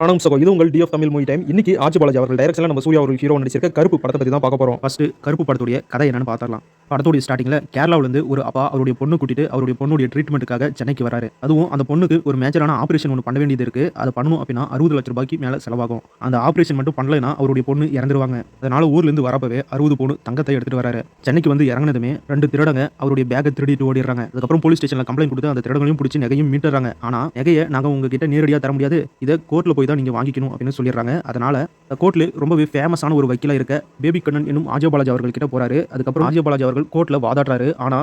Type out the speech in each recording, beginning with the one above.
வணக்கம் சகோ, இது உங்கள் டிஎஃப் தமிழ் மூவி டைம். இன்னைக்கு ஆச்சி பாலாஜி அவர்கள் டைரக்ஷன்ல நம்ம சூர்யா அவர்கள் ஹீரோ நடிச்சிருக்க கருப்பு படத்தை பத்தி தான் பார்க்க போறோம். ஃபர்ஸ்ட் கருப்பு படத்துடைய கதை என்னன்னு பார்த்தறலாம். படத்துடைய ஸ்டார்டிங்ல கேரளாவுல இருந்து ஒரு அப்பா அவருடைய பொண்ணு கூட்டிட்டு அவருடைய பொண்ணுடைய ட்ரீட்மெண்ட்டுக்காக சென்னைக்கு வராரு. அதுவும் அந்த பொண்ணுக்கு ஒரு மேஜரான ஆபரேஷன் ஒன்று பண்ண வேண்டியது இருக்கு. அதை பண்ணணும் அப்படின்னா 60 லட்சம் ரூபாய்க்கு மேல செலவாகும். அந்த ஆபரேஷன் மட்டும் பண்ணலைன்னா அவருடைய பொண்ணு இறந்துருவாங்க. அதனால ஊர்ல இருந்து வரப்பவே 60 பவுன் தங்கத்தை எடுத்துட்டு வராரு. சென்னைக்கு வந்து இறங்கினதுமே 2 திருடங்க அவருடைய பேக்கை திருடிட்டு ஓடிடுறாங்க. அதுக்கப்புறம் போலீஸ் ஸ்டேஷன்ல கம்ப்ளைண்ட் கொடுத்து அந்த திருடங்களையும் பிடிச்சி நகையும் மீட்டுறாங்க. ஆனா நகையை நாங்க உங்ககிட்ட நேரடியாக தர முடியாது, இதை கோர்ட்ல போய் தான் நீங்க வாங்கிக்கணும் அப்படின்னு சொல்லிடுறாங்க. அதனால கோர்ட்ல ரொம்பவே ஃபேமஸான ஒரு வக்கீலா இருக்க பேபி கண்ணன் என்னும் ஆஜி பாலாஜி அவர்கள் கிட்ட போறாரு. அதுக்கப்புறம் ஆஜி பாலாஜி அவர்கள் கோர்ட்ல வாதாடுறாரு. ஆனா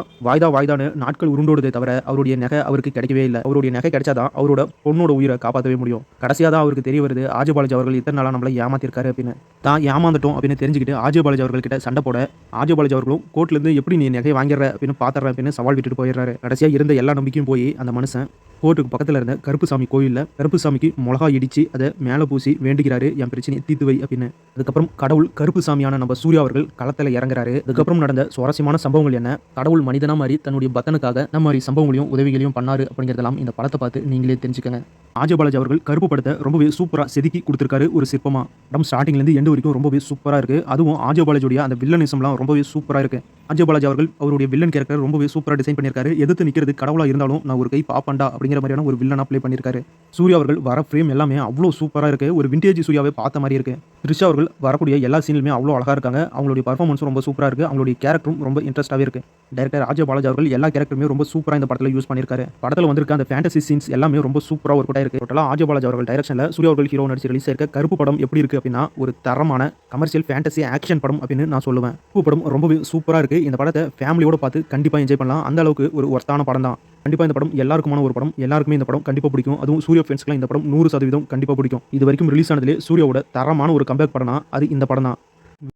வாய்தான்னு நாட்கள் உருண்டோடுதே தவிர அவருடைய நகை அவருக்கு கிடைக்கவே இல்லை. அவருடைய நகை கிடைச்சாதான் அவரோட பொண்ணோட உயிரை காப்பாற்றவே முடியும். கடைசியா தான் அவருக்கு தெரிய வருது ஆஜி பாலாஜி அவர்கள் இத்தனை நாளா நம்மளை ஏமாத்திருக்காரு அப்படின்னு. தான் ஏமாந்துட்டோம் அப்படின்னு தெரிஞ்சுக்கிட்டு ஆஜி பாலாஜி அவர்கள் கிட்ட சண்டை போட ஆஜி பாலாஜி அவர்களும் கோர்ட்ல இருந்து எப்படி நீ நகை வாங்கிடுற அப்படின்னு பாத்துற அப்படின்னு சவால் விட்டுட்டு போயிடுறாரு. கடைசியா இருந்த எல்லா நம்பிக்கையும் போய் அந்த மனுஷன் கோர்ட்டுக்கு பக்கத்தில் இருந்த கருப்புசாமி கோயிலில் கருப்புசாமிக்கு மிளகா இடிச்சு அதை மேலே பூசி வேண்டிக்கிறாரு, என் பிரச்சனையை தீர்த்து வை அப்படின்னு. அதுக்கப்புறம் கடவுள் கருப்புசாமியான நம்ம சூர்யா அவர்கள் களத்தில் இறங்குறாரு. அதுக்கப்புறம் நடந்த சுவாரஸ்யமான சம்பவங்கள் என்ன, கடவுள் மனிதனா மாதிரி தன்னுடைய பக்தனுக்காக நம்ம மாதிரி சம்பவங்களையும் உதவிகளையும் பண்ணாரு அப்படிங்கிறதெல்லாம் இந்த படத்தை பார்த்து நீங்களே தெரிஞ்சுக்கங்க. ஆஜி பாலாஜி அவர்கள் கருப்பு படத்தை ரொம்பவே சூப்பராக செதுக்கி கொடுத்துருக்காரு ஒரு சிற்பமா. படம் ஸ்டார்டிங்லேருந்து எண்டு வரைக்கும் ரொம்பவே சூப்பராக இருக்குது. அதுவும் ஆஜி பாலாஜியோட அந்த வில்லனிசம்லாம் ரொம்பவே சூப்பராக இருக்குது. ஆஜி பாலாஜி அவர்கள் அவருடைய வில்லன் கேரக்டர் ரொம்பவே சூப்பராக டிசைன் பண்ணியிருக்காரு. எதிர்த்து நிற்கிறது கடவுளாக இருந்தாலும் நான் ஒரு கை பாப்பண்டா அப்படிங்கிற மாதிரியான ஒரு வில்லனா ப்ளே பண்ணியிருக்காரு. சூர்யா அவர்கள் வர ஃப்ரேம் எல்லாமே அவ்வளோ சூப்பராக இருக்குது. ஒரு விண்டேஜ் சூர்யாவை பார்த்த மாதிரி இருக்குது. த்ரிஷா அவர்கள் வரக்கூடிய எல்லா சீன்லுமே அவ்வளோ அழகாக இருக்காங்க. அவங்களுடைய பர்ஃபார்மன்ஸும் ரொம்ப சூப்பராக இருக்குது. அவங்களுடைய கேரக்டரும் ரொம்ப இன்ட்ரெஸ்ட்டாகவே இருக்குது. டைரக்டர் ஆஜி பாலாஜி அவர்கள் எல்லா கேரக்டருமே ரொம்ப சூப்பராக இந்த படத்தில் யூஸ் பண்ணியிருக்காரு. படத்தில் வந்திருக்க அந்த ஃபேண்டசி சீன்ஸ் எல்லாமே ரொம்ப சூப்பராக ஒர்க் ஆயிருக்கு. டோட்டலாக ஆஜி பாலாஜி அவர்கள் டைரக்ஷனில் சூர்யா அவர்கள் ஹீரோ நடிச்சு ரிலீஸ் ஆயிருக்க கருப்பு படம் எப்படி இருக்குது அப்படின்னா ஒரு தரமான கமர்ஷியல் ஃபேண்டசி ஆக்ஷன் படம் அப்படின்னு நான் சொல்லுவேன். கருப்பு படம் ரொம்பவே சூப்பராக இருக்குது. இந்த படத்தை ஃபேமிலியோட பார்த்து கண்டிப்பாக என்ஜாய் பண்ணலாம். அந்த அளவுக்கு ஒரு ஒர்த்தான படம் தான். கண்டிப்பாக இந்த படம் எல்லாருக்குமான ஒரு படம். எல்லாருக்குமே இந்த படம் கண்டிப்பாக பிடிக்கும். அதுவும் சூர்யா ஃபேன்ஸ்க்குலாம் இந்த படம் 100% கண்டிப்பாக பிடிக்கும். இது வரைக்கும் ரிலீஸ் ஆனதுலேயே சூர்யாவோட தரமான ஒரு கம்பேக் படம்னா அது இந்த படம் தான்.